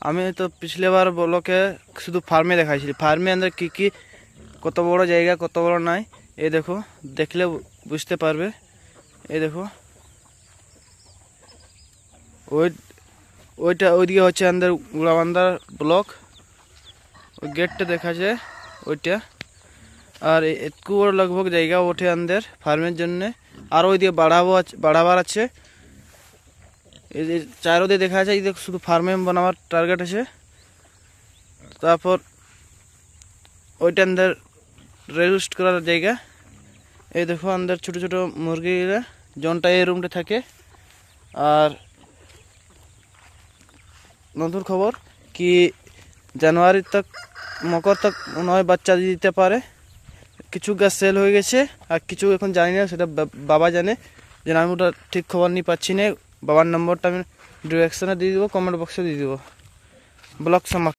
আমি তো পিছলে বার ব্লকে শুধু ফার্মে দেখাইছিলি, ফার্মে अंदर কি কি কত বড় জায়গা কত বড় নাই, এই দেখো, দেখলে বুঝতে পারবে। এই দেখো ওই ওইটা ওইদিকে হচ্ছে अंदर গুড়াবান্ধার ব্লক, ওই গেটটা দেখা যায় ওইটা। আর একটু বড় লগভগ জায়গা ওঠে अंदर ফার্মের জন্য। আর ওইদিকে বাড়াবার আছে, এই যে চারোদিকে দেখা যায়, এই দেখো শুধু ফার্মে বানাবার টার্গেট আছে। তারপর ওইটা अंदर রেস্ট করার জায়গা। এই দেখো अंदर ছোট ছোট মুরগিরা জনটা এই রুমটা থাকে। আর নতুন খবর কি জানুয়ারি তক মকর তক নয় বাচ্চা দিতে পারে। কিছু গাছ সেল হয়ে গেছে আর কিছু এখন জানি না, সেটা বাবা জানে, যে আমি ওটা ঠিক খবর নিয়ে পাচ্ছি না। বাবার নম্বরটা আমি ডিরেকশনে দিয়ে দিব, কমেন্ট বক্সে দিয়ে দিব। ব্লক